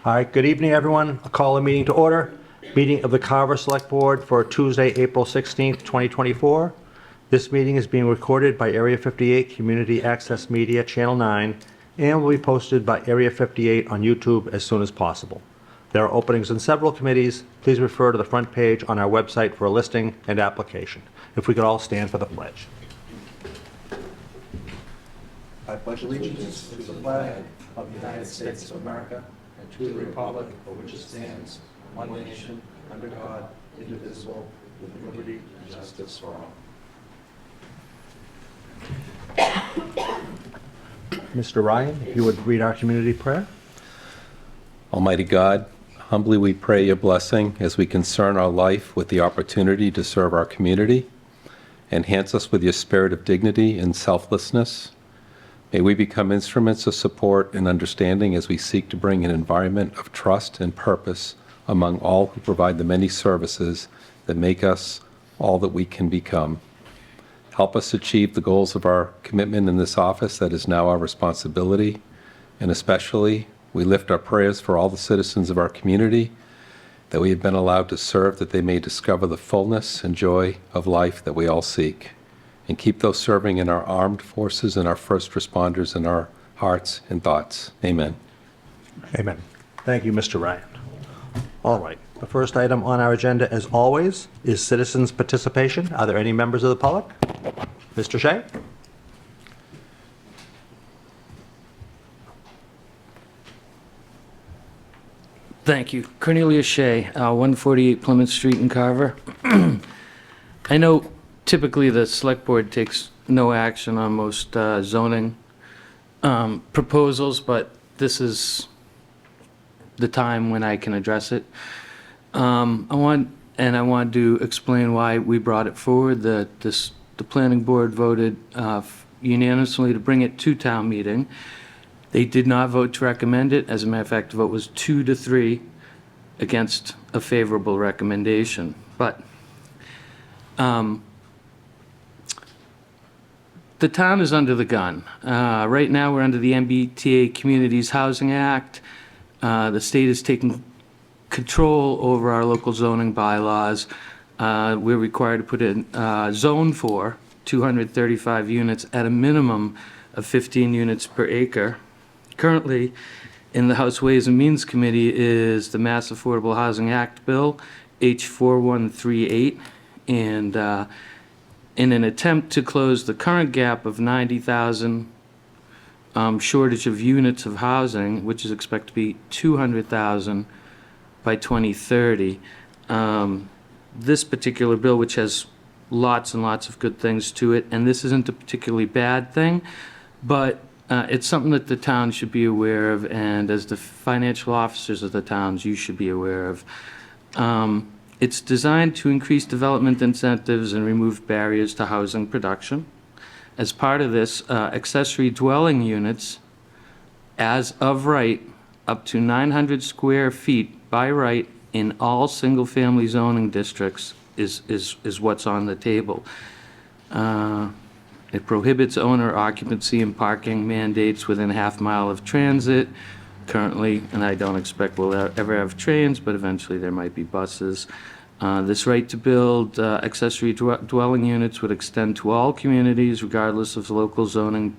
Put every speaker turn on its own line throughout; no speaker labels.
All right, good evening, everyone. I'll call a meeting to order. Meeting of the Carver Select Board for Tuesday, April 16th, 2024. This meeting is being recorded by Area 58 Community Access Media Channel 9 and will be posted by Area 58 on YouTube as soon as possible. There are openings in several committees. Please refer to the front page on our website for a listing and application. If we could all stand for the pledge. I pledge allegiance to the flag of the United States of America and to the republic for which it stands, one nation, under God, indivisible, with liberty and justice for all. Mr. Ryan, if you would read our community prayer.
Almighty God, humbly we pray your blessing as we concern our life with the opportunity to serve our community. Enhance us with your spirit of dignity and selflessness. May we become instruments of support and understanding as we seek to bring an environment of trust and purpose among all who provide the many services that make us all that we can become. Help us achieve the goals of our commitment in this office that is now our responsibility, and especially we lift our prayers for all the citizens of our community that we have been allowed to serve, that they may discover the fullness and joy of life that we all seek. And keep those serving in our armed forces and our first responders in our hearts and thoughts. Amen.
Amen. Thank you, Mr. Ryan. All right. The first item on our agenda, as always, is citizens' participation. Are there any members of the public? Mr. Shea?
Thank you. Cornelia Shea, 148 Plymouth Street in Carver. I know typically the select board takes no action on most zoning proposals, but this is the time when I can address it. I want to explain why we brought it forward. The planning board voted unanimously to bring it to town meeting. They did not vote to recommend it. As a matter of fact, the vote was 2-3 against a favorable recommendation. But the town is under the gun. Right now, we're under the MBTA Communities Housing Act. The state is taking control over our local zoning bylaws. We're required to put in zone for 235 units at a minimum of 15 units per acre. Currently, in the House Ways and Means Committee is the Mass Affordable Housing Act Bill, H4138, and in an attempt to close the current gap of 90,000 shortage of units of housing, which is expected to be 200,000 by 2030. This particular bill, which has lots and lots of good things to it, and this isn't a particularly bad thing, but it's something that the town should be aware of, and as the financial officers of the towns, you should be aware of. It's designed to increase development incentives and remove barriers to housing production. As part of this, accessory dwelling units, as of right, up to 900 square feet by right in all single-family zoning districts is what's on the table. It prohibits owner occupancy and parking mandates within a half mile of transit. Currently, and I don't expect we'll ever have trains, but eventually there might be buses. This right to build accessory dwelling units would extend to all communities regardless of local zoning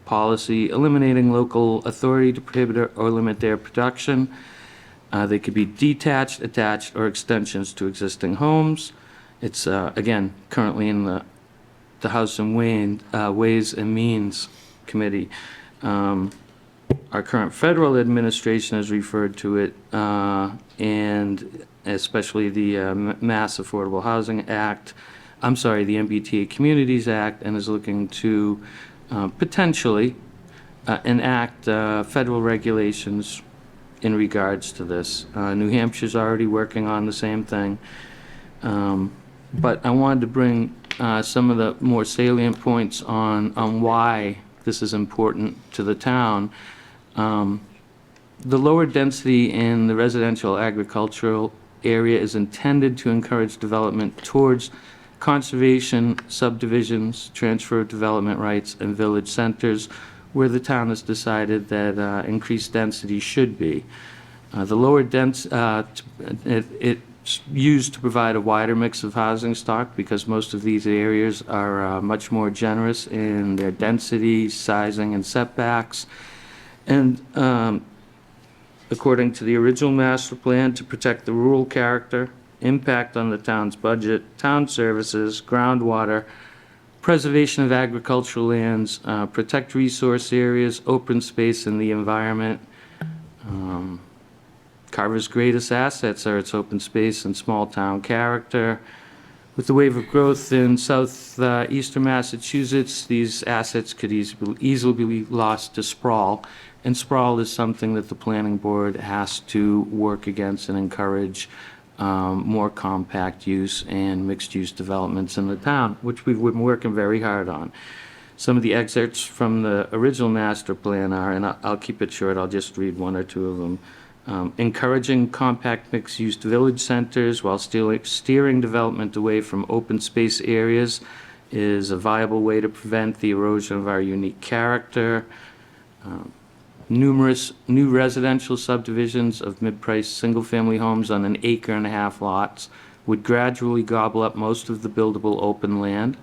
policy, eliminating local authority to prohibit or limit their production. They could be detached, attached, or extensions to existing homes. It's, again, currently in the House and Ways and Means Committee. Our current federal administration has referred to it, and especially the Mass Affordable Housing Act, the MBTA Communities Act, and is looking to potentially enact federal regulations in regards to this. New Hampshire's already working on the same thing. But I wanted to bring some of the more salient points on why this is important to the town. The lower density in the residential agricultural area is intended to encourage development towards conservation, subdivisions, transfer of development rights, and village centers, where the town has decided that increased density should be. The lower it's used to provide a wider mix of housing stock because most of these areas are much more generous in their density, sizing, and setbacks. And according to the original master plan, to protect the rural character, impact on the town's budget, town services, groundwater, preservation of agricultural lands, protect resource areas, open space, and the environment. Carver's greatest assets are its open space and small-town character. With the wave of growth in southeastern Massachusetts, these assets could easily be lost to sprawl, and sprawl is something that the planning board has to work against and encourage more compact use and mixed-use developments in the town, which we've been working very hard on. Some of the excerpts from the original master plan are, and I'll keep it short, I'll just read one or two of them. Encouraging compact mixed-use village centers while steering development away from open space areas is a viable way to prevent the erosion of our unique character. Numerous new residential subdivisions of mid-priced single-family homes on 1.5 acre lots would gradually gobble up most of the buildable open land.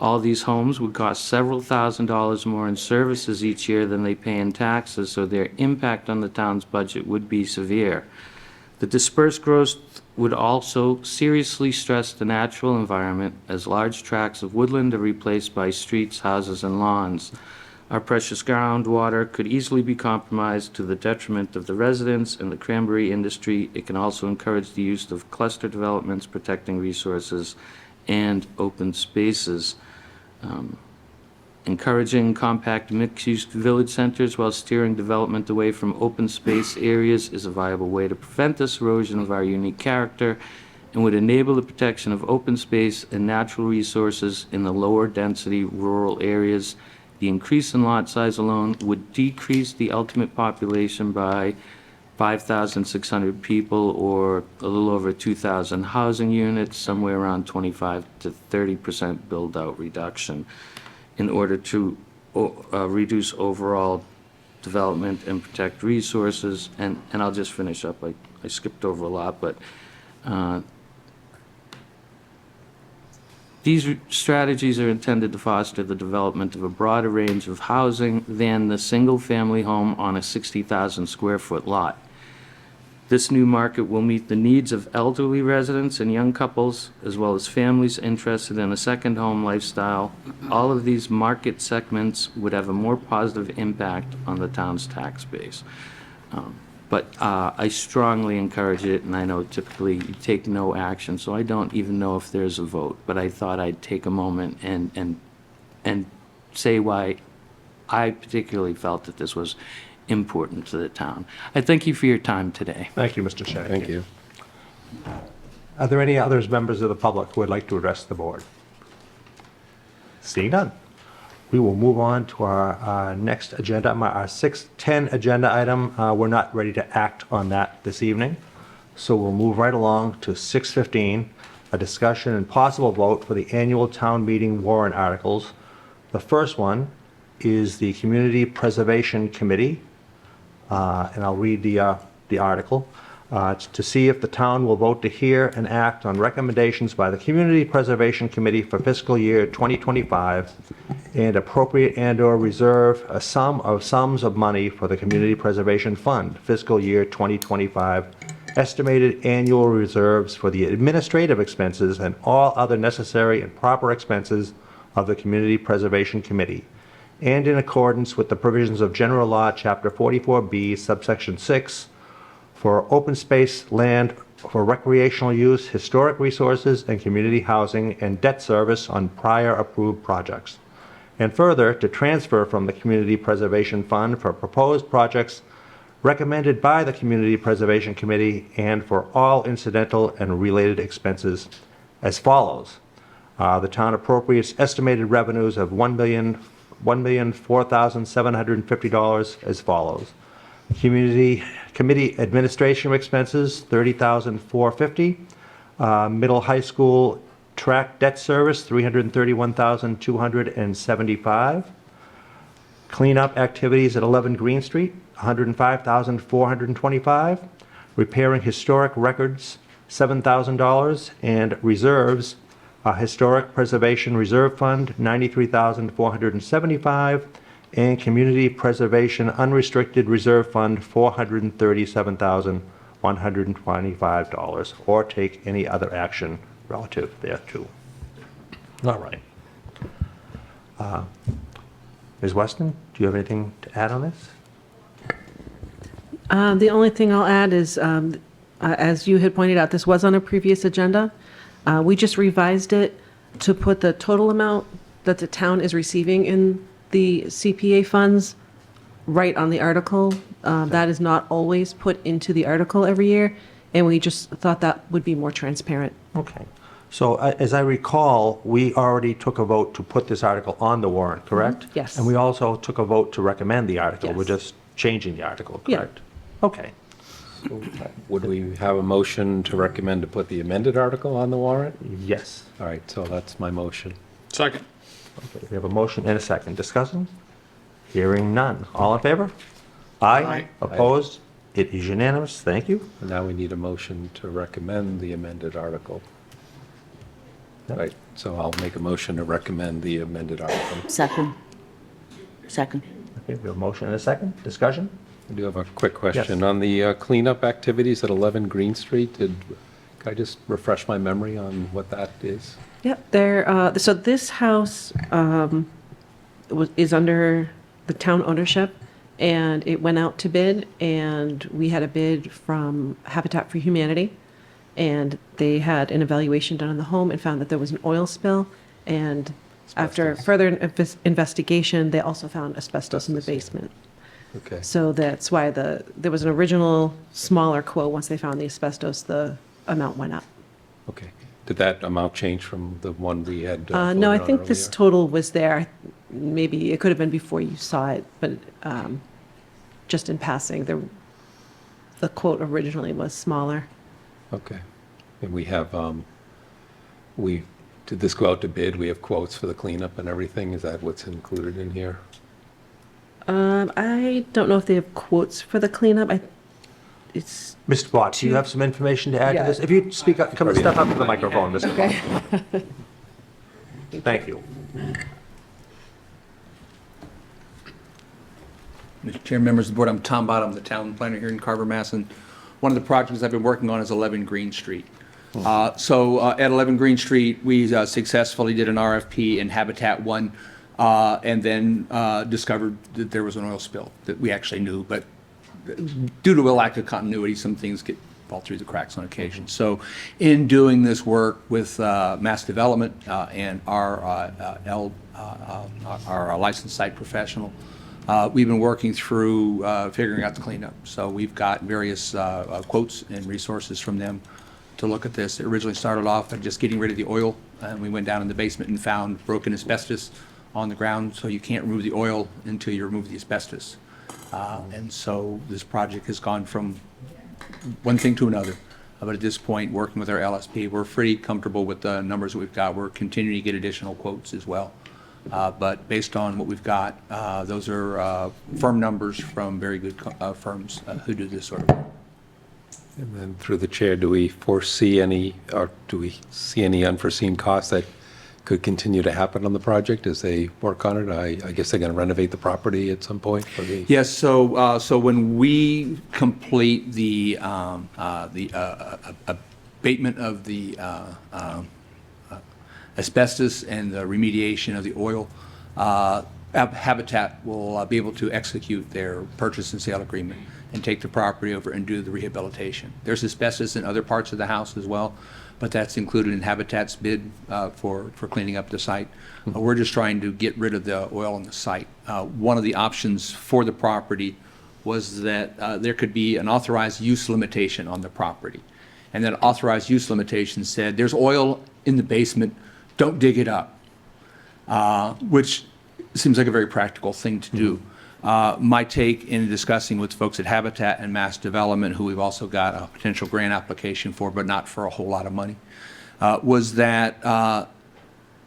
All these homes would cost several $1,000s more in services each year than they pay in taxes, so their impact on the town's budget would be severe. The dispersed growth would also seriously stress the natural environment as large tracts of woodland are replaced by streets, houses, and lawns. Our precious groundwater could easily be compromised to the detriment of the residents and the cranberry industry. It can also encourage the use of cluster developments, protecting resources and open spaces. Encouraging compact mixed-use village centers while steering development away from open space areas is a viable way to prevent this erosion of our unique character and would enable the protection of open space and natural resources in the lower density rural areas. The increase in lot size alone would decrease the ultimate population by 5,600 people, or a little over 2,000 housing units, somewhere around 25 to 30% build-out reduction in order to reduce overall development and protect resources. And I'll just finish up. I skipped over a lot, but these strategies are intended to foster the development of a broader range of housing than the single-family home on a 60,000 square foot lot. This new market will meet the needs of elderly residents and young couples, as well as families interested in a second home lifestyle. All of these market segments would have a more positive impact on the town's tax base. But I strongly encourage it, and I know typically you take no action, so I don't even know if there's a vote, but I thought I'd take a moment and say why I particularly felt that this was important to the town. I thank you for your time today.
Thank you, Mr. Shea.
Thank you.
Are there any others members of the public who would like to address the board? Seeing none. We will move on to our next agenda, our 6:10 agenda item. We're not ready to act on that this evening, so we'll move right along to 6:15, a discussion and possible vote for the annual town meeting warrant articles. The first one is the Community Preservation Committee, and I'll read the article. To see if the town will vote to hear and act on recommendations by the Community Preservation Committee for fiscal year 2025 and appropriate and/or reserve a sums of money for the Community Preservation Fund fiscal year 2025, estimated annual reserves for the administrative expenses and all other necessary and proper expenses of the Community Preservation Committee, and in accordance with the provisions of General Law, Chapter 44B, subsection 6, for open space land for recreational use, historic resources, and community housing, and debt service on prior approved projects. And further, to transfer from the Community Preservation Fund for proposed projects recommended by the Community Preservation Committee and for all incidental and related expenses as follows. The town appropriates estimated revenues of $1,004,750 as follows. Committee administration expenses, $30,450. Middle high school track debt service, $331,275. Cleanup activities at 11 Green Street, $105,425. repairing historic records, $7,000, and reserves, a historic preservation reserve fund, $93,475, and community preservation unrestricted reserve fund, $437,125, or take any other action relative thereto. All right. Ms. Weston, do you have anything to add on this?
The only thing I'll add is, as you had pointed out, this was on a previous agenda. We just revised it to put the total amount that the town is receiving in the CPA funds right on the article. That is not always put into the article every year, and we just thought that would be more transparent.
Okay. So as I recall, we already took a vote to put this article on the warrant, correct?
Yes.
And we also took a vote to recommend the article.
Yes.
We're just changing the article,
Yeah.
correct? Okay.
Would we have a motion to recommend to put the amended article on the warrant?
Yes.
All right, so that's my motion.
Second.
Okay, we have a motion and a second. Discussion? Hearing none. All in favor? Aye.
Aye.
Opposed? It is unanimous. Thank you.
And now we need a motion to recommend the amended article.
Yep.
Right, so I'll make a motion to recommend the amended article.
Second. Second.
Okay, we have a motion and a second. Discussion?
I do have a quick question.
Yes.
On the cleanup activities at 11 Green Street, can I just refresh my memory on what that is?
Yep, there, so this house is under the town ownership, and it went out to bid, and we had a bid from Habitat for Humanity, and they had an evaluation done on the home and found that there was an oil spill, and after
Asbestos.
further investigation, they also found asbestos in the
Asbestos, yeah.
basement.
Okay,
So that's why there was an original smaller quote. Once they found the asbestos, the amount went up.
okay. Did that amount change from the one we had?
No, I
voted on
think this
earlier?
total was there. Maybe it could have been before you saw it, but just in passing, the quote originally was smaller.
Okay. And we have, did this go out to bid? We have quotes for the cleanup and everything? Is that what's included in here?
I don't know if they have quotes for the cleanup. It's,
Mr. Bott, do you have some information to add to
Yeah.
this? If you speak up, come step up to the microphone, Mr.
okay.
Bott. Thank you.
Mr. Chair, members of the board, I'm Tom Bott, I'm the town planner here in Carver, Mass. And one of the projects I've been working on is 11 Green Street. So at 11 Green Street, we successfully did an RFP and Habitat won, and then discovered that there was an oil spill that we actually knew, but due to a lack of continuity, some things fall through the cracks on occasion. So in doing this work with Mass Development and our licensed site professional, we've been working through figuring out the cleanup. So we've got various quotes and resources from them to look at this. It originally started off at just getting rid of the oil, and we went down in the basement and found broken asbestos on the ground, so you can't remove the oil until you remove the asbestos. And so this project has gone from one thing to another. But at this point, working with our LSP, we're pretty comfortable with the numbers that we've got. We're continuing to get additional quotes as well. But based on what we've got, those are firm numbers from very good firms who do this sort of work.
And then through the chair, do we foresee any, or do we see any unforeseen costs that could continue to happen on the project as they work on it? I guess they're going to renovate the property at some point for the...
Yes, so when we complete the abatement of the asbestos and the remediation of the oil, Habitat will be able to execute their purchase and sale agreement and take the property over and do the rehabilitation. There's asbestos in other parts of the house as well, but that's included in Habitat's bid for cleaning up the site. We're just trying to get rid of the oil on the site. One of the options for the property was that there could be an authorized use limitation on the property. And that authorized use limitation said, there's oil in the basement, don't dig it up, which seems like a very practical thing to do. My take in discussing with folks at Habitat and Mass Development, who we've also got a potential grant application for, but not for a whole lot of money, was that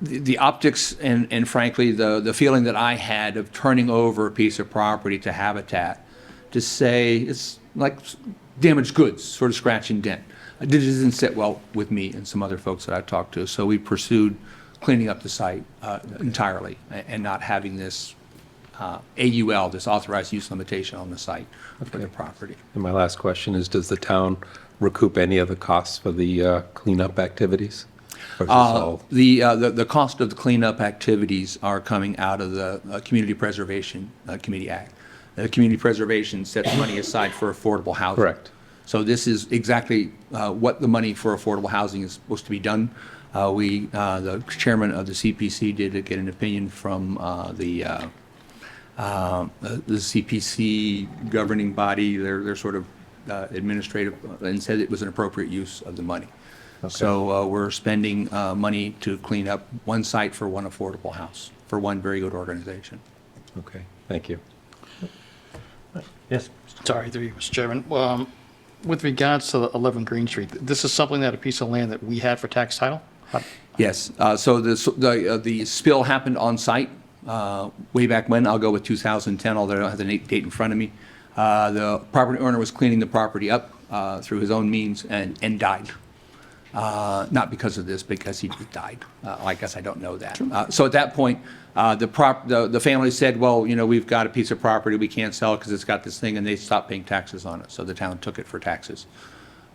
the optics and frankly the feeling that I had of turning over a piece of property to Habitat to say it's like damaged goods, sort of scratch and dent. It doesn't sit well with me and some other folks that I've talked to. So we pursued cleaning up the site entirely and not having this AUL, this authorized use limitation on the site for the property.
And my last question is, does the town recoup any of the costs for the cleanup activities? Or is this all-
The cost of the cleanup activities are coming out of the Community Preservation Committee Act. The Community Preservation sets money aside for affordable housing.
Correct.
So this is exactly what the money for affordable housing is supposed to be done. The chairman of the CPC did get an opinion from the CPC governing body, their sort of administrative, and said it was an appropriate use of the money. So we're spending money to clean up one site for one affordable house, for one very good organization.
Okay, thank you.
Yes,
Sorry, through you, Mr. Chairman. With regards to the 11 Green Street, this is something that a piece of land that we had for tax title?
Yes, so the spill happened on site way back when. I'll go with 2010, although I don't have the date in front of me. The property owner was cleaning the property up through his own means and died. Not because of this, because he just died. I guess I don't know that. So at that point, the family said, well, you know, we've got a piece of property, we can't sell it because it's got this thing, and they stopped paying taxes on it. So the town took it for taxes.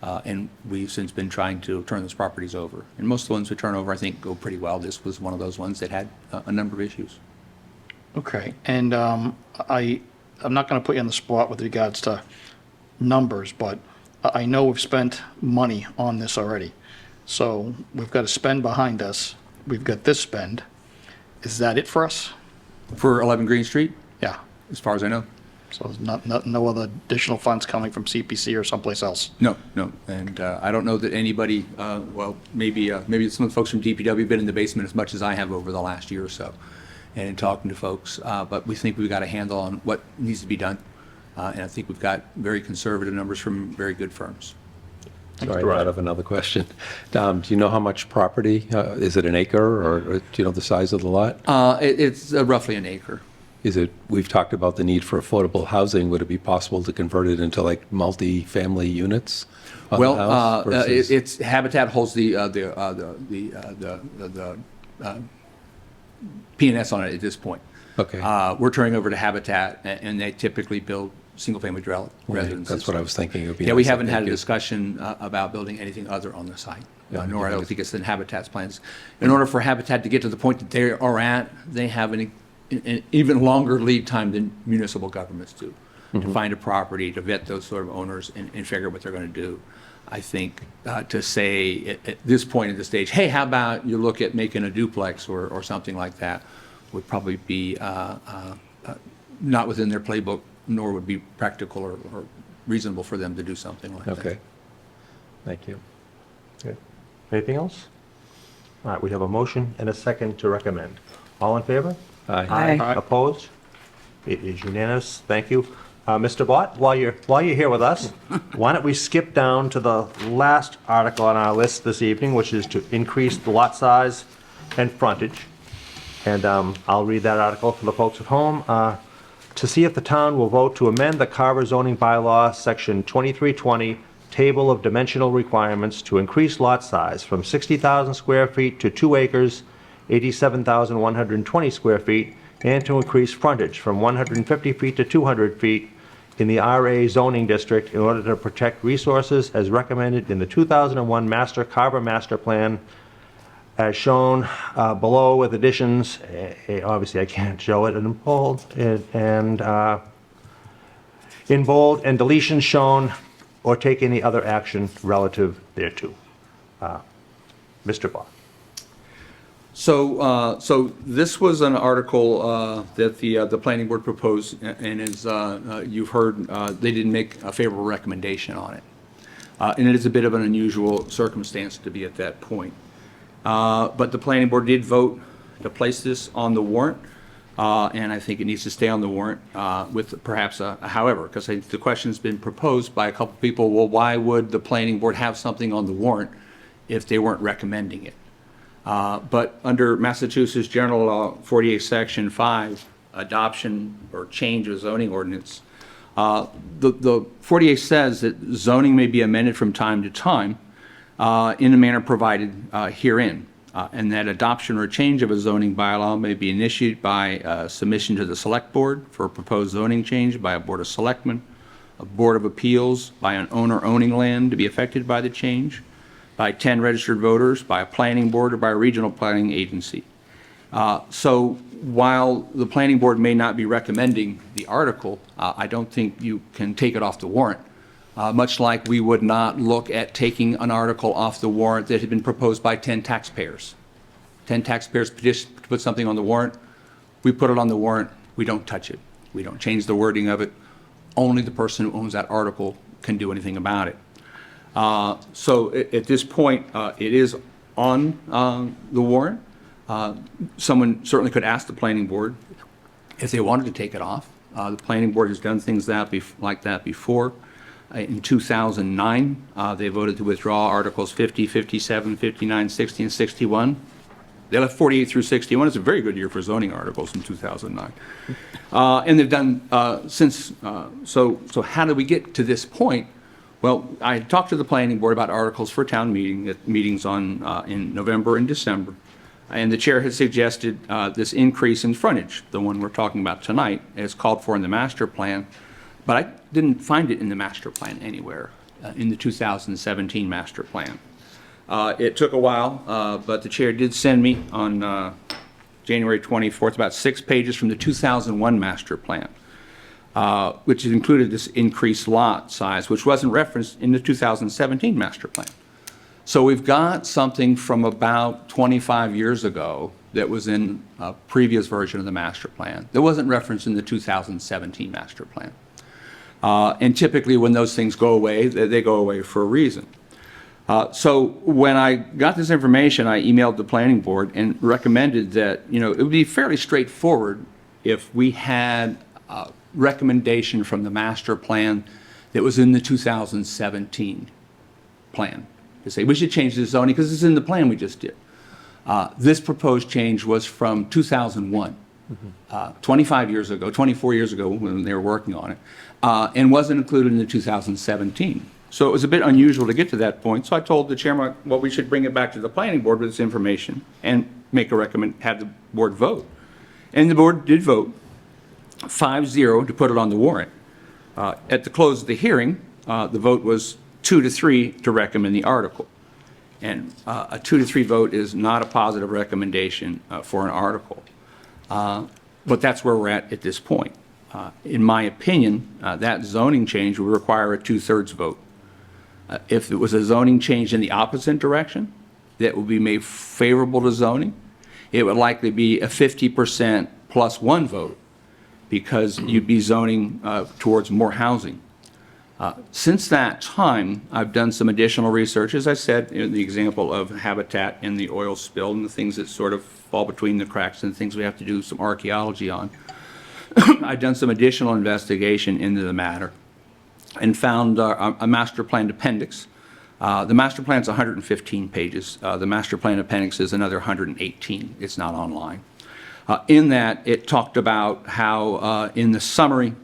And we've since been trying to turn those properties over. And most of the ones we turn over, I think, go pretty well. This was one of those ones that had a number of issues.
Okay, and I'm not going to put you on the spot with regards to numbers, but I know we've spent money on this already. So we've got a spend behind us. We've got this spend. Is that it for us?
For 11 Green Street,
Yeah.
as far as I know?
So there's no other additional funds coming from CPC or someplace else?
No. And I don't know that anybody, well, maybe some of the folks from DPW have been in the basement as much as I have over the last year or so and in talking to folks. But we think we've got a handle on what needs to be done. And I think we've got very conservative numbers from very good firms.
Sorry, I thought of another question. Do you know how much property? Is it an acre, or do you know the size of the lot?
It's roughly an acre.
Is it, we've talked about the need for affordable housing. Would it be possible to convert it into like multi-family units on the
Well,
house versus-
it's Habitat holds the P&S on it at this point.
Okay.
We're turning over to Habitat, and they typically build single-family residences.
That's what I was thinking. It would be
Yeah, we
nice if
haven't
they
had a
could-
discussion about building anything other on the site,
Yeah,
nor I
okay.
don't think it's in Habitat's plans. In order for Habitat to get to the point that they are at, they have an even longer lead time than municipal governments do to find a property, to vet those sort of owners and figure what they're going to do. I think to say at this point in the stage, hey, how about you look at making a duplex or something like that, would probably be not within their playbook, nor would be practical or reasonable for them to do something like that.
Okay. Thank you.
good. Anything else? All right, we have a motion and a second to recommend. All in favor?
Aye.
Aye.
Opposed? It is unanimous. Thank you. Mr. Bott, while you're here with us, why don't we skip down to the last article on our list this evening, which is to increase the lot size and frontage. And I'll read that article for the folks at home. To see if the town will vote to amend the Carver zoning bylaw, section 2320, table of dimensional requirements to increase lot size from 60,000 square feet to 2 acres, 87,120 square feet, and to increase frontage from 150 feet to 200 feet in the RA zoning district in order to protect resources as recommended in the 2001 Carver Master Plan, as shown below with additions. Obviously, I can't show it in bold, and in bold, and deletions shown, or take any other action relative thereto. Mr. Bott.
So this was an article that the planning board proposed, and as you've heard, they didn't make a favorable recommendation on it. And it is a bit of an unusual circumstance to be at that point. But the planning board did vote to place this on the warrant, and I think it needs to stay on the warrant with perhaps a however, because the question's been proposed by a couple people, well, why would the planning board have something on the warrant if they weren't recommending it? But under Massachusetts General Law 48, Section 5, adoption or change of zoning ordinance The 48 says that zoning may be amended from time to time in the manner provided herein, and that adoption or change of a zoning bylaw may be initiated by submission to the Select Board for a proposed zoning change by a Board of Selectmen, a Board of Appeals, by an owner owning land to be affected by the change, by 10 registered voters, by a planning board, or by a regional planning agency. So while the planning board may not be recommending the article, I don't think you can take it off the warrant. Much like we would not look at taking an article off the warrant that had been proposed by 10 taxpayers. 10 taxpayers petitioned to put something on the warrant. We put it on the warrant. We don't touch it. We don't change the wording of it. Only the person who owns that article can do anything about it. So at this point, it is on the warrant. Someone certainly could ask the planning board if they wanted to take it off. The planning board has done things like that before. In 2009, they voted to withdraw Articles 50, 57, 59, 60, and 61. They left 48 through 61. It's a very good year for zoning articles in 2009. And they've done since. So how did we get to this point? Well, I talked to the planning board about articles for town meeting at meetings in November and December. And the chair has suggested this increase in frontage, the one we're talking about tonight, is called for in the master plan. But I didn't find it in the master plan anywhere, in the 2017 master plan. It took a while, but the chair did send me on January 24th about 6 pages from the 2001 master plan, which included this increased lot size, which wasn't referenced in the 2017 master plan. So we've got something from about 25 years ago that was in a previous version of the master plan that wasn't referenced in the 2017 master plan. And typically when those things go away, they go away for a reason. So when I got this information, I emailed the planning board and recommended that, it would be fairly straightforward if we had a recommendation from the master plan that was in the 2017 plan to say we should change the zoning because it's in the plan we just did. This proposed change was from 2001, 25 years ago, 24 years ago when they were working on it, and wasn't included in the 2017. So it was a bit unusual to get to that point. So I told the chairman, well, we should bring it back to the planning board with this information and make a have the board vote. And the board did vote 5-0 to put it on the warrant. At the close of the hearing, the vote was 2-3 to recommend the article. And a 2-3 vote is not a positive recommendation for an article. But that's where we're at this point. In my opinion, that zoning change would require a 2/3 vote. If it was a zoning change in the opposite direction that would be made favorable to zoning, it would likely be a 50% plus 1 vote because you'd be zoning towards more housing. Since that time, I've done some additional research, as I said, in the example of habitat and the oil spill and the things that sort of fall between the cracks and things we have to do some archaeology on. I've done some additional investigation into the matter and found a master plan appendix. The master plan's 115 pages. The master plan appendix is another 118. It's not online. In that, it talked about how in the summary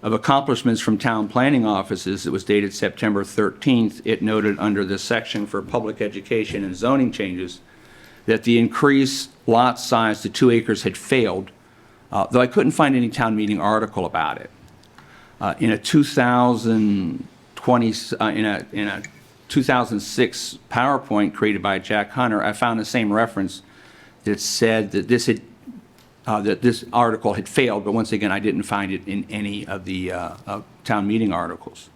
of accomplishments from town planning offices that was dated September 13th, it noted under the section for public education and zoning changes that the increased lot size to 2 acres had failed, though I couldn't find any town meeting article about it. In a 2006 PowerPoint created by Jack Hunter, I found the same reference that said that this article had failed, but once again, I didn't find it in any of the town meeting articles.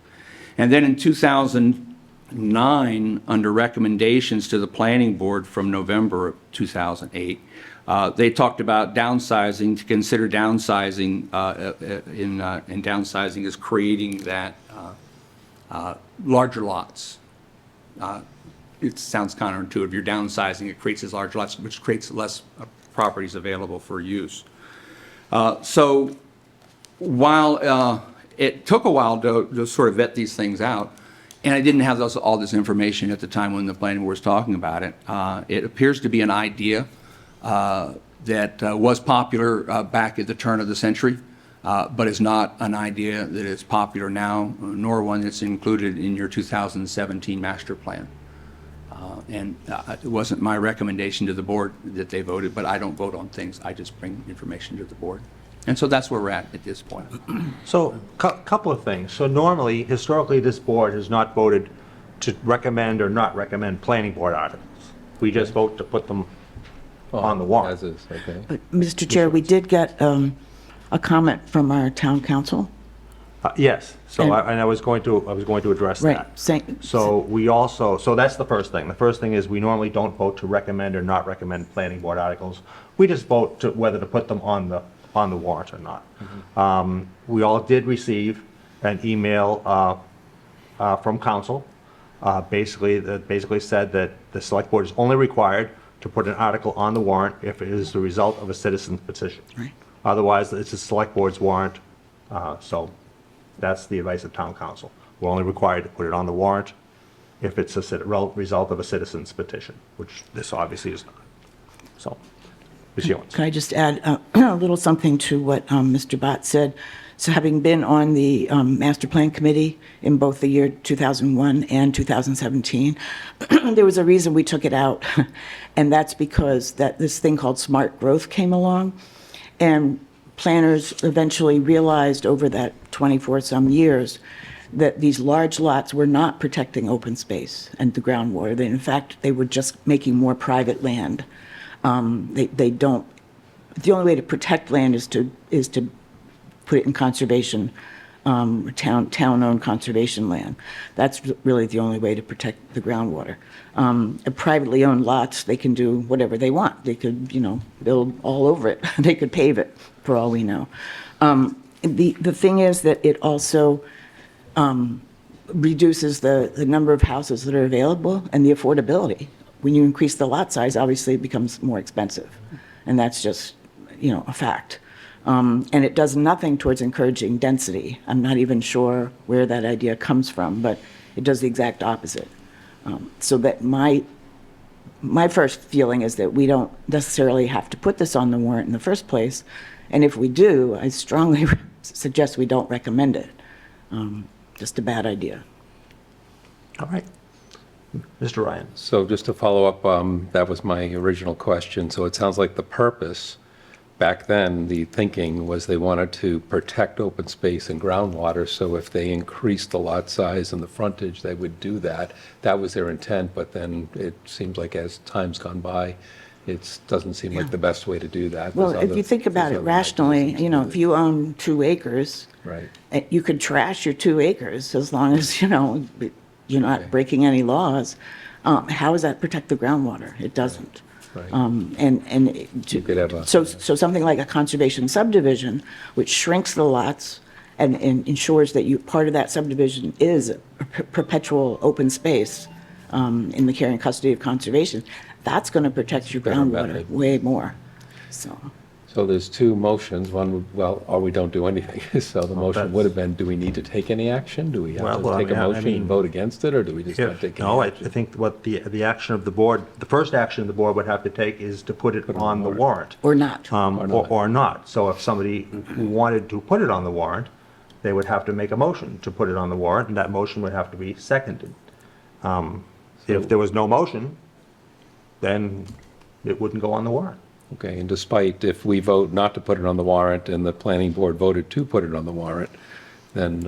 And then in 2009, under recommendations to the planning board from November of 2008, they talked about downsizing, to consider downsizing, and downsizing is creating that larger lots. It sounds counterintuitive. You're downsizing, it creates these large lots, which creates less properties available for use. So while it took a while to sort of vet these things out, and I didn't have all this information at the time when the planning board was talking about it, it appears to be an idea that was popular back at the turn of the century. but is not an idea that is popular now, nor one that's included in your 2017 master plan. And it wasn't my recommendation to the board that they voted, but I don't vote on things. I just bring information to the board. And so that's where we're at this point.
So, couple of things. So normally, historically, this board has not voted to recommend or not recommend planning board articles. We just vote to put them on the warrant.
As is, okay.
But, Mr. Chair, we did get a comment from our town council.
Yes, so
And-
I was going to address
Right,
that.
saying-
So so that's the first thing. The first thing is we normally don't vote to recommend or not recommend planning board articles. We just vote to whether to put them on the warrant or not. We all did receive an email from council, that basically said that the select board is only required to put an article on the warrant if it is the result of a citizen's petition.
Right.
Otherwise, it's the select board's warrant, so that's the advice of town council. We're only required to put it on the warrant if it's a result of a citizen's petition, which this obviously is not. So, Ms. Ewens.
Can I just add a little something to what Mr. Bott said? So having been on the master plan committee in both the year 2001 and 2017, there was a reason we took it out, and that's because this thing called smart growth came along, and planners eventually realized over that 24-some years that these large lots were not protecting open space and the groundwater. In fact, they were just making more private land. They don't. The only way to protect land is to put it in conservation, town-owned conservation land. That's really the only way to protect the groundwater. Privately owned lots, they can do whatever they want. They could, build all over it. They could pave it, for all we know. The thing is that it also reduces the number of houses that are available and the affordability. When you increase the lot size, obviously it becomes more expensive. And that's just, a fact. And it does nothing towards encouraging density. I'm not even sure where that idea comes from, but it does the exact opposite. So that my first feeling is that we don't necessarily have to put this on the warrant in the first place. And if we do, I strongly suggest we don't recommend it. Just a bad idea.
All right. Mr. Ryan.
So just to follow up, that was my original question. So it sounds like the purpose, back then, the thinking was they wanted to protect open space and groundwater, so if they increased the lot size and the frontage, they would do that. That was their intent, but then it seems like as time's gone by, it doesn't seem like the best way to do that.
Well,
There's
if you think about it
there's other
rationally,
mechanisms.
if you own 2 acres,
Right.
you could trash your 2 acres as long as, you're not
Okay.
breaking any laws. How does that protect the groundwater? It doesn't.
Right.
You
could have a-
so something like a conservation subdivision, which shrinks the lots and ensures that part of that subdivision is a perpetual open space in the care and custody of conservation, that's going to protect your
Better
groundwater
method.
way more. So,
So there's 2 motions, one, or we don't do anything. So the motion
that's-
would have been, do we need to take any action? Do we have
Well,
to take a
I
motion
mean-
and vote against it, or do we just not take any
No, I
action?
think what the action of the board, the first action the board would have to take is to put it on the warrant.
or not.
Or not. So if somebody wanted to put it on the warrant, they would have to make a motion to put it on the warrant, and that motion would have to be seconded. If there was no motion, then it wouldn't go on the warrant.
Okay, and despite if we vote not to put it on the warrant and the planning board voted to put it on the warrant, then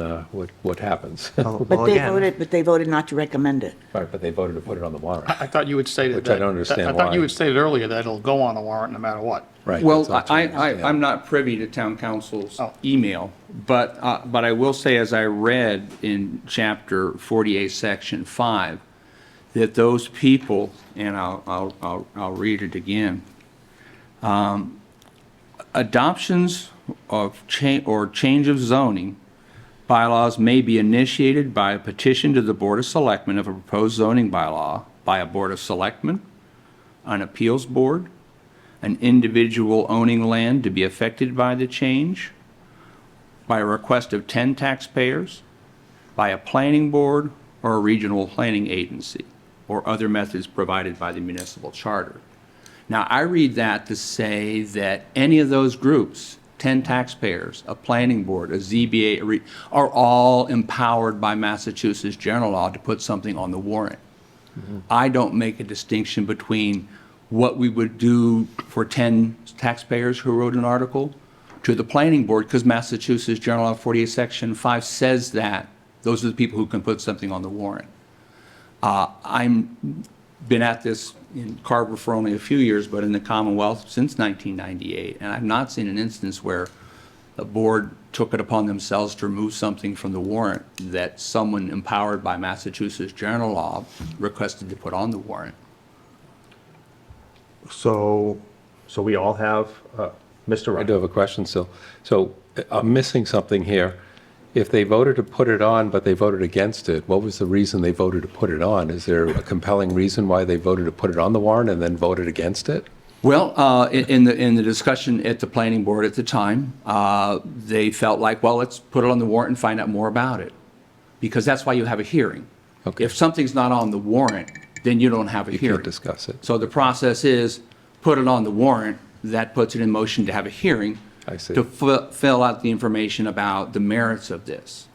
what happens?
Well,
But
again,
they voted not to recommend it.
Right, but they voted to put it on the warrant.
I thought you had stated
Which
that.
I don't understand
I thought you
why.
had stated earlier that it'll go on the warrant no matter what.
Right.
Well,
that's all changed, yeah.
I'm not privy to town council's
Oh.
email, but I will say, as I read in chapter 48, section 5, that those people, and I'll read it again, adoptions of change of zoning bylaws may be initiated by a petition to the Board of Selectmen of a proposed zoning bylaw by a Board of Selectmen, an appeals board, an individual owning land to be affected by the change, by a request of 10 taxpayers, by a planning board or a regional planning agency, or other methods provided by the municipal charter. Now, I read that to say that any of those groups 10 taxpayers, a planning board, a ZBA, are all empowered by Massachusetts general law to put something on the warrant. I don't make a distinction between what we would do for 10 taxpayers who wrote an article to the planning board, because Massachusetts General Law 48, Section 5 says that those are the people who can put something on the warrant. I'm been at this in Carver for only a few years, but in the Commonwealth since 1998, and I've not seen an instance where the board took it upon themselves to remove something from the warrant that someone empowered by Massachusetts general law requested to put on the warrant.
So we all have, Mr.
I
Wright.
do have a question still. So I'm missing something here. If they voted to put it on, but they voted against it, what was the reason they voted to put it on? Is there a compelling reason why they voted to put it on the warrant and then voted against it?
Well, in the discussion at the planning board at the time, they felt like, well, let's put it on the warrant and find out more about it, because that's why you have a hearing.
Okay.
If something's not on the warrant, then you don't have a
You
hearing.
can't discuss it.
So the process is, put it on the warrant, that puts it in motion to have a hearing.
I see.
To fill out the information about the merits of this.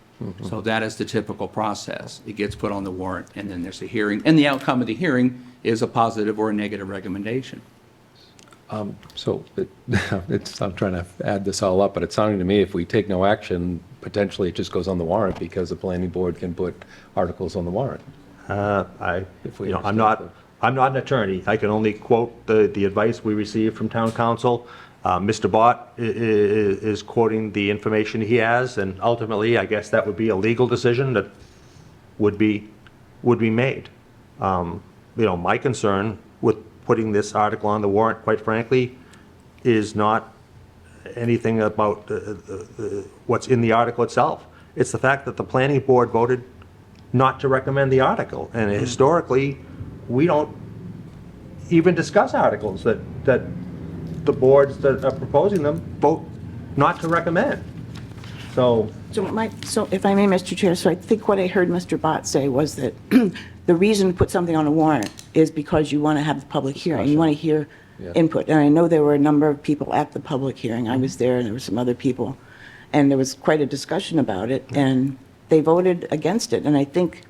So that is the typical process. It gets put on the warrant, and then there's a hearing, and the outcome of the hearing is a positive or a negative recommendation.
So I'm trying to add this all up, but it's sounding to me if we take no action, potentially it just goes on the warrant because the planning board can put articles on the warrant. If we
I'm not an attorney. I can only quote the advice we received from town council. Mr. Bott is quoting the information he has, and ultimately, I guess that would be a legal decision that would be made. My concern with putting this article on the warrant, quite frankly, is not anything about what's in the article itself. It's the fact that the planning board voted not to recommend the article, and historically, we don't even discuss articles that the boards that are proposing them vote not to recommend. So
So if I may, Mr. Chair, so I think what I heard Mr. Bott say was that the reason to put something on a warrant is because you want to have the public hearing. You want to hear
Yeah.
input. And I know there were a number of people at the public hearing. I was there, and there were some other people. And there was quite a discussion about it, and they voted against it. And I think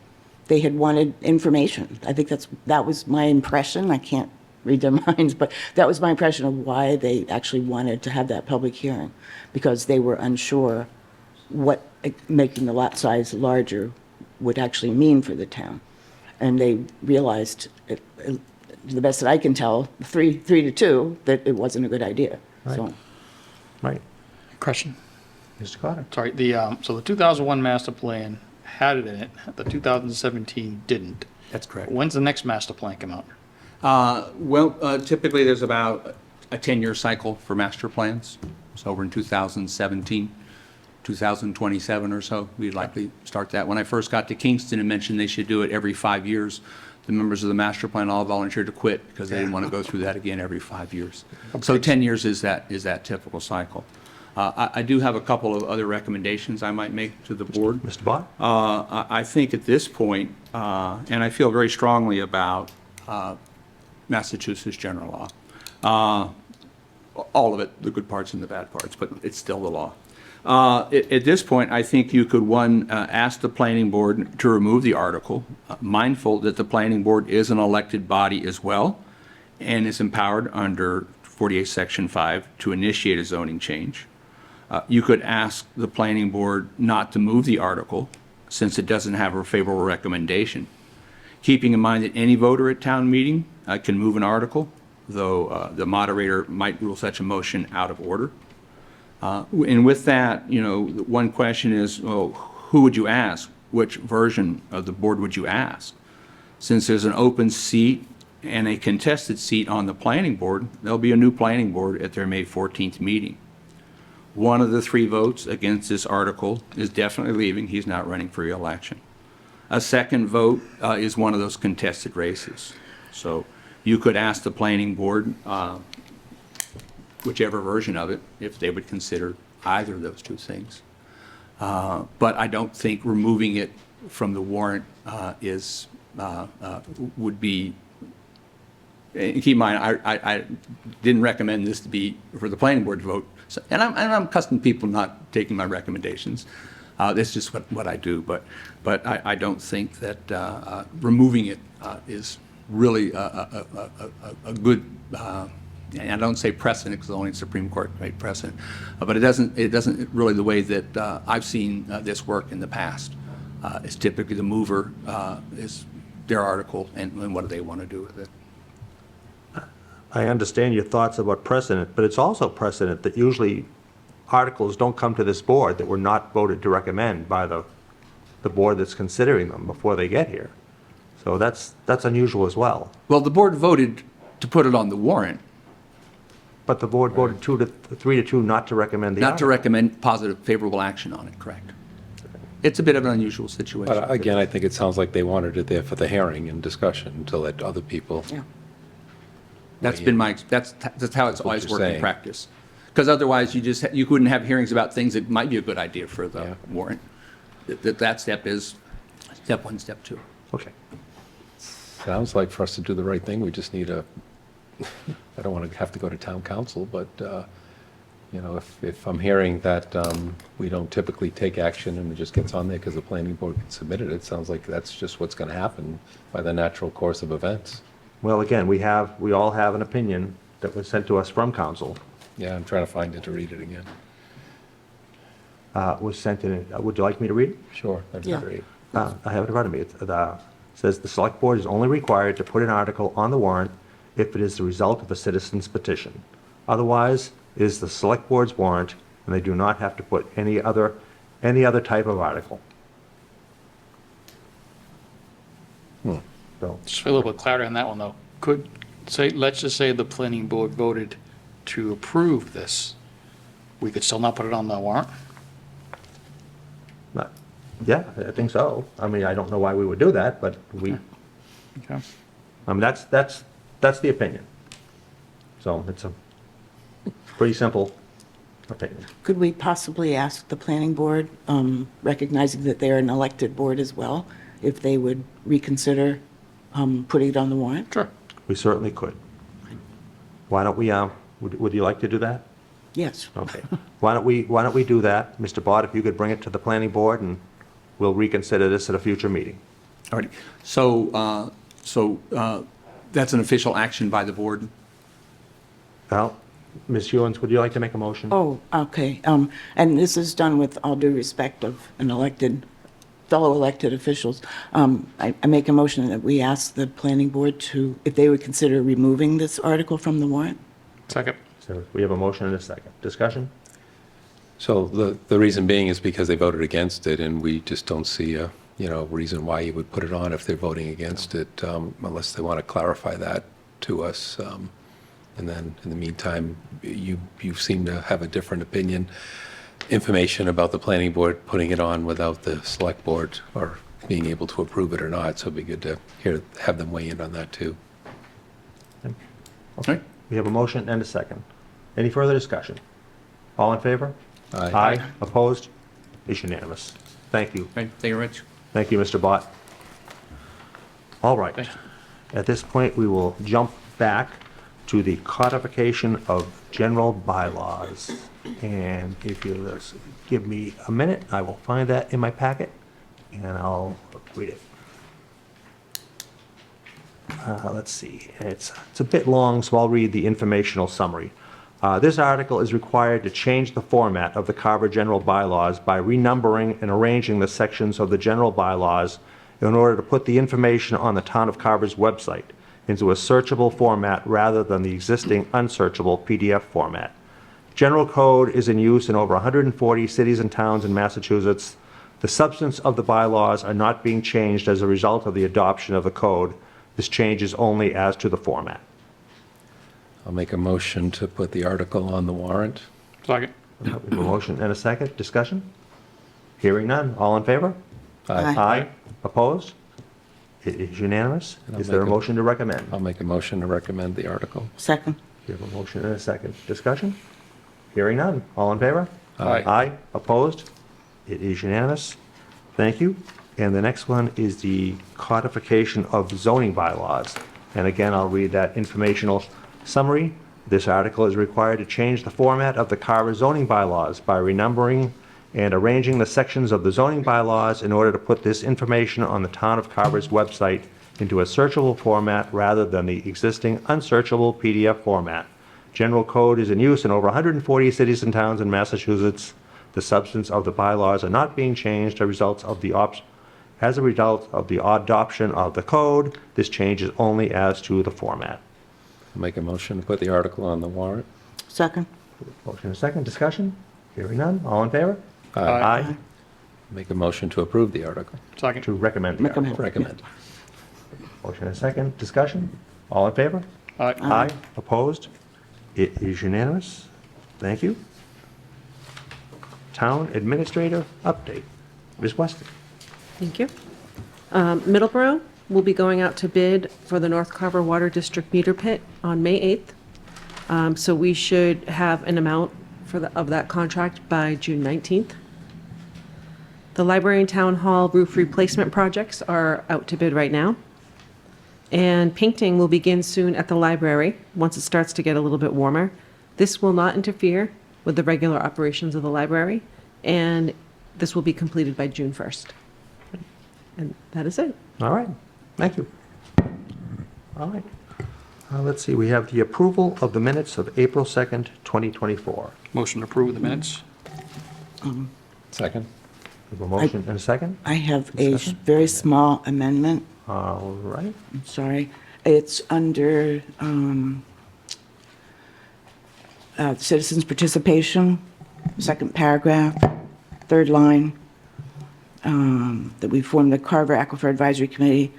they had wanted information. I think that was my impression. I can't read their minds, but that was my impression of why they actually wanted to have that public hearing, because they were unsure what making the lot size larger would actually mean for the town. And they realized, the best that I can tell, 3-2, that it wasn't a good idea. So,
right,
Question.
Mr. Carter.
Sorry, so the 2001 master plan had it in it, the 2017 didn't.
That's correct.
When's the next master plan come out?
Typically, there's about a 10-year cycle for master plans. So we're in 2017, 2027 or so, we'd likely start that. When I first got to Kingston and mentioned they should do it every 5 years, the members of the master plan all volunteered to quit because they didn't want to go through that again every 5 years. So 10 years is that typical cycle. I do have a couple of other recommendations I might make to the board.
Mr. Bott?
I think at this point, and I feel very strongly about Massachusetts general law. All of it, the good parts and the bad parts, but it's still the law. At this point, I think you could, one, ask the planning board to remove the article, mindful that the planning board is an elected body as well, and is empowered under 48 Section 5 to initiate a zoning change. You could ask the planning board not to move the article, since it doesn't have a favorable recommendation, keeping in mind that any voter at town meeting can move an article, though the moderator might rule such a motion out of order. And with that, one question is, well, who would you ask? Which version of the board would you ask? Since there's an open seat and a contested seat on the planning board, there'll be a new planning board at their May 14th meeting. One of the 3 votes against this article is definitely leaving. He's not running for re-election. A second vote is one of those contested races. So you could ask the planning board, whichever version of it, if they would consider either of those 2 things. But I don't think removing it from the warrant would be. And keep in mind, I didn't recommend this to be for the planning board to vote. So, and I'm accustomed to people not taking my recommendations. That's just what I do. But I don't think that removing it is really a good. And I don't say precedent because only the Supreme Court made precedent, but it doesn't really the way that I've seen this work in the past. It's typically the mover is their article and what do they want to do with it.
I understand your thoughts about precedent, but it's also precedent that usually articles don't come to this board that were not voted to recommend by the board that's considering them before they get here. So that's unusual as well.
Well, the board voted to put it on the warrant,
But the board voted 3 to 2 not to recommend the
not to
article.
recommend positive, favorable action on it, correct? It's a bit of an unusual situation.
But again, I think it sounds like they wanted it there for the hearing and discussion to let other people.
Yeah.
That's been that's how it's
what
always
you're
worked in
saying.
practice. Because otherwise, you couldn't have hearings about things that might be a good idea for the
Yeah.
warrant. That step is step 1, step 2.
Okay.
Sounds like for us to do the right thing, we just need I don't want to have to go to town council, but, you know, if I'm hearing that we don't typically take action and it just gets on there because the planning board submitted it, sounds like that's just what's going to happen by the natural course of events.
Well, again, we all have an opinion that was sent to us from council.
Yeah, I'm trying to find it to read it again.
Was sent in, would you like me to read it?
Sure, that'd be
Yeah.
great.
I have it in front of me. It says, "The select board is only required to put an article on the warrant if it is the result of a citizen's petition. Otherwise, it is the select board's warrant, and they do not have to put any other type of article." So,
Just for a little bit clarity on that one, though. Let's just say the planning board voted to approve this. We could still not put it on the warrant?
not- yeah, I think so. I mean, I don't know why we would do that, but
Okay.
that's the opinion. So it's a pretty simple opinion.
Could we possibly ask the planning board, recognizing that they're an elected board as well, if they would reconsider putting it on the warrant?
Sure.
We certainly could. Why don't we, would you like to do that?
Yes.
Okay. Why don't we do that? Mr. Bott, if you could bring it to the planning board, and we'll reconsider this at a future meeting.
All right. So that's an official action by the board?
Well, Ms. Hewens, would you like to make a motion?
Oh, okay. And this is done with all due respect of fellow elected officials. I make a motion that we ask the planning board if they would consider removing this article from the warrant.
Second.
So we have a motion and a second. Discussion?
So the reason being is because they voted against it, and we just don't see a, reason why you would put it on if they're voting against it, unless they want to clarify that to us. And then, in the meantime, you seem to have a different opinion, information about the planning board putting it on without the select board or being able to approve it or not, so it'd be good to have them weigh in on that, too.
Okay. We have a motion and a second. Any further discussion? All in favor?
Aye.
Aye. Opposed? It's unanimous. Thank you.
All right, thank you very much.
Thank you, Mr. Bott. All right.
Thank
At this point, we will jump back to the codification of general bylaws. And if you'll just give me a minute, I will find that in my packet, and I'll read it. Let's see, it's a bit long, so I'll read the informational summary. This article is required to change the format of the Carver general bylaws by renumbering and arranging the sections of the general bylaws in order to put the information on the Town of Carver's website into a searchable format rather than the existing unsearchable PDF format. General code is in use in over 140 cities and towns in Massachusetts. The substance of the bylaws are not being changed as a result of the adoption of the code. This change is only as to the format.
I'll make a motion to put the article on the warrant.
Second.
We have a motion and a second. Discussion? Hearing none. All in favor?
Aye.
Aye. Opposed? It is unanimous.
And I'll
Is there a
make a-
motion to recommend?
I'll make a motion to recommend the article.
Second.
We have a motion and a second. Discussion? Hearing none. All in favor?
Aye.
Aye. Opposed? It is unanimous. Thank you. And the next one is the codification of zoning bylaws. And again, I'll read that informational summary. This article is required to change the format of the Carver zoning bylaws by renumbering and arranging the sections of the zoning bylaws in order to put this information on the Town of Carver's website into a searchable format rather than the existing unsearchable PDF format. General code is in use in over 140 cities and towns in Massachusetts. The substance of the bylaws are not being changed as a result of the adoption of the code. This change is only as to the format.
Make a motion to put the article on the warrant.
Second.
Motion and second, discussion? Hearing none, all in favor?
Aye.
Make a motion to approve the article.
Second.
To recommend the article.
Recommend.
Motion and second, discussion? All in favor?
Aye.
Aye. Opposed? It is unanimous. Thank you. Town Administrator update. Ms. Weston.
Thank you. Middleborough will be going out to bid for the North Carver Water District meter pit on May 8th. So we should have an amount of that contract by June 19th. The library and town hall roof replacement projects are out to bid right now. And painting will begin soon at the library, once it starts to get a little bit warmer. This will not interfere with the regular operations of the library, and this will be completed by June 1st. And that is it.
All right, thank you. All right. Let's see, we have the approval of the minutes of April 2nd, 2024.
Motion to approve the minutes.
Second.
We have a motion and a second?
I have a
Discussion?
very small amendment.
All right.
I'm sorry. It's under citizens' participation, second paragraph, third line, that we formed the Carver Aquifer Advisory Committee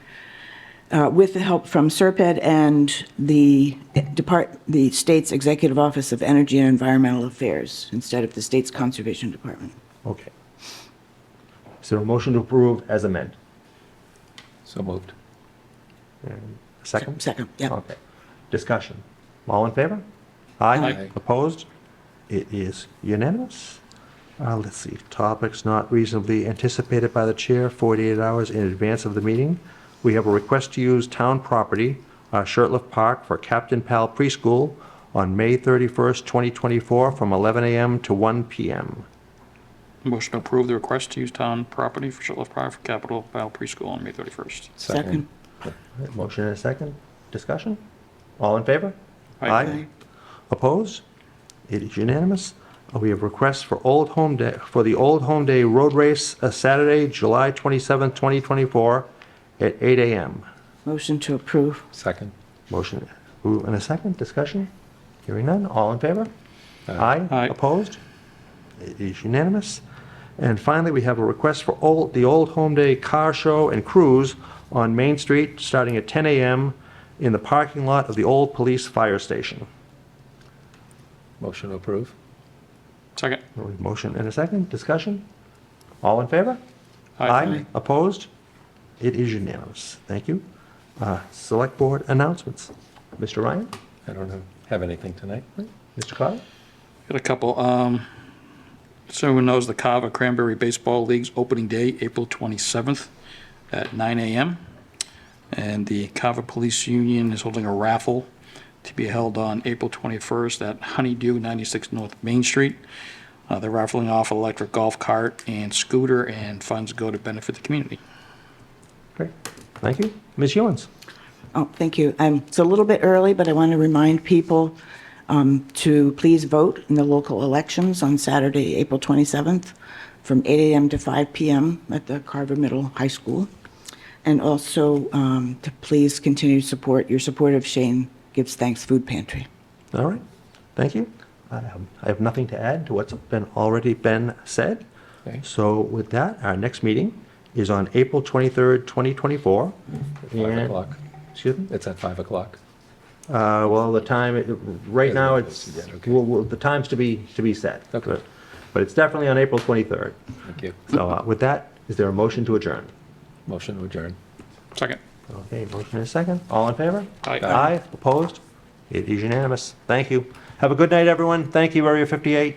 with the help from SERPED and the state's Executive Office of Energy and Environmental Affairs instead of the state's Conservation Department.
Okay. Is there a motion to approve as amended?
So moved.
And a second?
Second, yeah.
Okay. Discussion. All in favor? Aye.
Aye.
Opposed? It is unanimous. Let's see, topics not reasonably anticipated by the chair 48 hours in advance of the meeting. We have a request to use town property, Shirtliff Park, for Captain Pal Preschool on May 31st, 2024, from 11 a.m. to 1 p.m.
Motion to approve the request to use town property for Shirtliff Park for Capital Pal Preschool on May 31st.
Second.
Motion and a second. Discussion? All in favor?
Aye.
Opposed? It is unanimous. We have requests for Old Home Day, for the Old Home Day Road Race, Saturday, July 27th, 2024, at 8 a.m.
Motion to approve.
Second.
Motion and a second. Discussion? Hearing none. All in favor? Aye.
Aye.
Opposed? It is unanimous. And finally, we have a request for the Old Home Day Car Show and Cruise on Main Street, starting at 10 a.m. in the parking lot of the old police fire station.
Motion to approve.
Second.
Motion and a second. Discussion? All in favor?
Aye.
Opposed? It is unanimous. Thank you. Select Board announcements. Mr. Ryan?
I don't have anything tonight.
Mr. Carver?
Got a couple. So everyone knows the Carver Cranberry Baseball League's opening day, April 27th at 9 a.m. And the Carver Police Union is holding a raffle to be held on April 21st at Honeydew, 96 North Main Street. They're raffling off an electric golf cart and scooter, and funds go to benefit the community.
Great. Thank you. Ms. Ewens?
Oh, thank you. It's a little bit early, but I want to remind people to please vote in the local elections on Saturday, April 27th, from 8 a.m. to 5 p.m. at the Carver Middle High School. And also to please continue to support your support of Shane Gives Thanks Food Pantry.
All right. Thank you. I have nothing to add to what's already been said.
Okay.
So with that, our next meeting is on April 23rd, 2024.
5 o'clock.
Excuse me?
It's at 5 o'clock.
Well, the time, right now, it's,
Okay.
the time's to be set.
Okay.
But it's definitely on April 23rd.
Thank you.
So with that, is there a motion to adjourn?
Motion to adjourn.
Second.
Okay, motion is second. All in favor?
Aye.
Aye. Opposed? It is unanimous. Thank you. Have a good night, everyone. Thank you, Area 58.